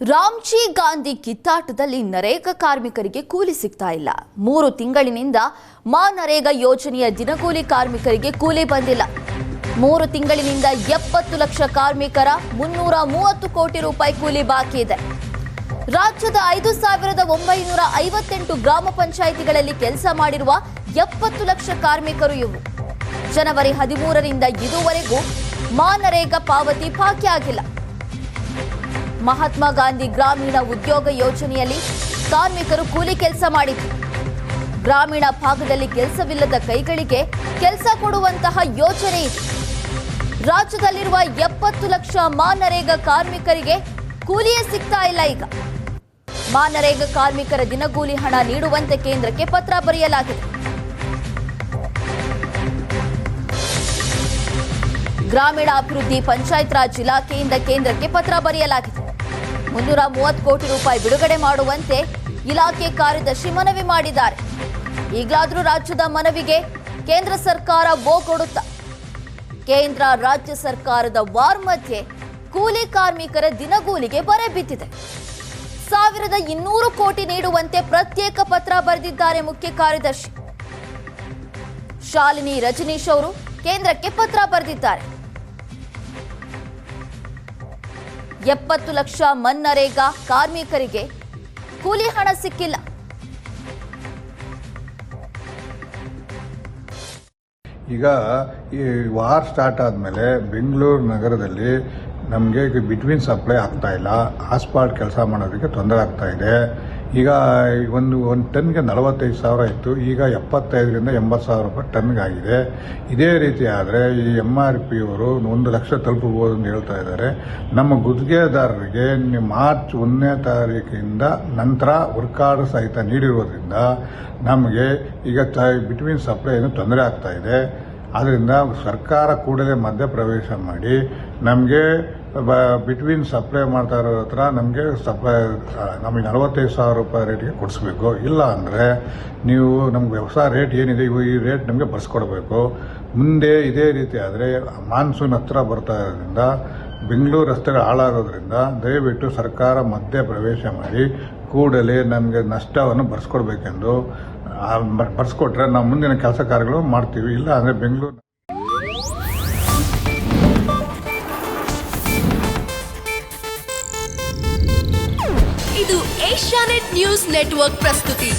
ರಾಮ್ಜಿ ಗಾಂಧಿ ಕಿತ್ತಾಟದಲ್ಲಿ ನರೇಗಾ ಕಾರ್ಮಿಕರಿಗೆ ಕೂಲಿ ಸಿಗ್ತಾ ಇಲ್ಲ. 3 ತಿಂಗಳಿನಿಂದ ನರೇಗಾ ಯೋಜನೆಯ ದಿನಗೂಲಿ ಕಾರ್ಮಿಕರಿಗೆ ಕೂಲಿ ಬಂದಿಲ್ಲ. 3 ತಿಂಗಳಿನಿಂದ 70 ಲಕ್ಷ ಕಾರ್ಮಿಕರ 330 ಕೋಟಿ ರೂಪಾಯಿ ಕೂಲಿ ಬಾಕಿ ಇದೆ. ರಾಜ್ಯದ 5,958 ಗ್ರಾಮ ಪಂಚಾಯಿತಿಗಳಲ್ಲಿ ಕೆಲಸ ಮಾಡಿರುವ 70 ಲಕ್ಷ ಕಾರ್ಮಿಕರು ಇವು. ಜನವರಿ 13ರಿಂದ ಇದುವರೆಗೂ ನರೇಗಾ ಪಾವತಿ ಬಾಕಿ ಆಗಿಲ್ಲ. ಮಹಾತ್ಮ ಗಾಂಧಿ ಗ್ರಾಮೀಣ ಉದ್ಯೋಗ ಯೋಜನೆಯಲ್ಲಿ ಕಾರ್ಮಿಕರು ಕೂಲಿ ಕೆಲಸ ಮಾಡಿದ್ರು. ಗ್ರಾಮೀಣ ಭಾಗದಲ್ಲಿ ಕೆಲಸವಿಲ್ಲದ ಕೈಗಳಿಗೆ ಕೆಲಸ ಕೊಡುವಂತಹ ಯೋಜನೆ ಇದು. ರಾಜ್ಯದಲ್ಲಿರುವ 70 ಲಕ್ಷ ನರೇಗಾ ಕಾರ್ಮಿಕರಿಗೆ ಕೂಲಿಯೇ ಸಿಗ್ತಾ ಇಲ್ಲ. ಈಗ ನರೇಗಾ ಕಾರ್ಮಿಕರ ದಿನಗೂಲಿ ಹಣ ನೀಡುವಂತೆ ಕೇಂದ್ರಕ್ಕೆ ಪತ್ರ ಬರೆಯಲಾಗಿದೆ. ಗ್ರಾಮೀಣಾಭಿವೃದ್ಧಿ ಪಂಚಾಯತ್ ರಾಜ್ ಇಲಾಖೆಯಿಂದ ಕೇಂದ್ರಕ್ಕೆ ಪತ್ರ ಬರೆಯಲಾಗಿದೆ. 330 ಕೋಟಿ ರೂಪಾಯಿ ಬಿಡುಗಡೆ ಮಾಡುವಂತೆ ಇಲಾಖೆ ಕಾರ್ಯದರ್ಶಿ ಮನವಿ ಮಾಡಿದ್ದಾರೆ. ಈಗಲಾದರೂ ರಾಜ್ಯದ ಮನವಿಗೆ ಕೇಂದ್ರ ಸರ್ಕಾರ ಕೊಡುತ್ತಾ? ಕೇಂದ್ರ ರಾಜ್ಯ ಸರ್ಕಾರದ ವಾರ್ ಮಧ್ಯೆ ಕೂಲಿ ಕಾರ್ಮಿಕರ ದಿನಗೂಲಿಗೆ ಬರೆ ಬಿದ್ದಿದೆ. 1200 ಕೋಟಿ ನೀಡುವಂತೆ ಪ್ರತ್ಯೇಕ ಪತ್ರ ಬರೆದಿದ್ದಾರೆ ಮುಖ್ಯ ಕಾರ್ಯದರ್ಶಿ ಶಾಲಿನಿ ರಜನೀಶ್ ಅವರು ಕೇಂದ್ರಕ್ಕೆ ಪತ್ರ ಬರೆದಿದ್ದಾರೆ. 70 ಲಕ್ಷ ನರೇಗಾ ಕಾರ್ಮಿಕರಿಗೆ ಕೂಲಿ ಹಣ ಸಿಕ್ಕಿಲ್ಲ. ಈಗ ಈ ವಾರ್ ಸ್ಟಾರ್ಟ್ ಆದಮೇಲೆ ಬೆಂಗಳೂರು ನಗರದಲ್ಲಿ ನಮಗೆ ಬಿಟ್ವೀನ್ ಸಪ್ಲೈ ಆಗ್ತಾ ಇಲ್ಲ. ಆಸ್ಪಾಲ್ಟ್ ಕೆಲಸ ಮಾಡೋದಕ್ಕೆ ತೊಂದರೆ ಆಗ್ತಾ ಇದೆ. ಈಗ ಒಂದು ಟನ್ಗೆ 45,000 ಇತ್ತು, ಈಗ 75,000ರಿಂದ 80,000 ರೂಪಾಯಿ ಟನ್ಗೆ ಆಗಿದೆ. ಇದೇ ರೀತಿ ಆದರೆ ಈ MRP ಅವರು 1 ಲಕ್ಷ ತಲುಪಬಹುದು ಅಂತ ಹೇಳ್ತಾ ಇದ್ದಾರೆ. ನಮ್ಮ ಗುತ್ತಿಗೆದಾರರಿಗೆ ಮಾರ್ಚ್ 1ನೇ ತಾರೀಕಿಂದ ನಂತರ ವರ್ಕ್ ಆರ್ಡರ್ ಸಹಿತ ನೀಡಿರುವುದರಿಂದ ನಮಗೆ ಈಗ ಬಿಟ್ವೀನ್ ಸಪ್ಲೈ ತೊಂದರೆ ಆಗ್ತಾ ಇದೆ. ಆದ್ದರಿಂದ ಸರ್ಕಾರ ಕೂಡಲೇ ಮಧ್ಯಪ್ರವೇಶ ಮಾಡಿ ನಮಗೆ ಬಿಟ್ವೀನ್ ಸಪ್ಲೈ ಮಾಡ್ತಾ ಇರೋ ಹತ್ರ ನಮಗೆ ನಮಗೆ 45,000 ರೂಪಾಯಿ ರೇಟ್ಗೆ ಕೊಡಿಸ್ಬೇಕು. ಇಲ್ಲ ಅಂದರೆ ನೀವು ನಮ್ಗೆ ಹೊಸ ರೇಟ್ ಏನಿದೆ ಈ ರೇಟ್ ನಮಗೆ ಬರ್ಸ್ಕೊಡ್ಬೇಕು. ಮುಂದೆ ಇದೇ ರೀತಿ ಆದರೆ ಮಾನ್ಸೂನ್ ಹತ್ರ ಬರ್ತಾ ಇರೋದ್ರಿಂದ ಬೆಂಗಳೂರು ರಸ್ತೆಗಳು ಹಾಳಾಗೋದ್ರಿಂದ ದಯವಿಟ್ಟು ಸರ್ಕಾರ ಮಧ್ಯಪ್ರವೇಶ ಮಾಡಿ ಕೂಡಲೇ ನಮಗೆ ನಷ್ಟವನ್ನು ಬರ್ಸ್ಕೊಡ್ಬೇಕೆಂದು ಬರ್ಸ್ಕೊಟ್ರೆ ನಾವು ಮುಂದಿನ ಕೆಲಸ ಕಾರ್ಯಗಳು ಮಾಡ್ತೀವಿ. ಇಲ್ಲ ಅಂದರೆ ಬೆಂಗಳೂರು ಇದು ಏಷ್ಯಾನೆಟ್ ನ್ಯೂಸ್ ನೆಟ್ವರ್ಕ್ ಪ್ರಸ್ತುತಿ.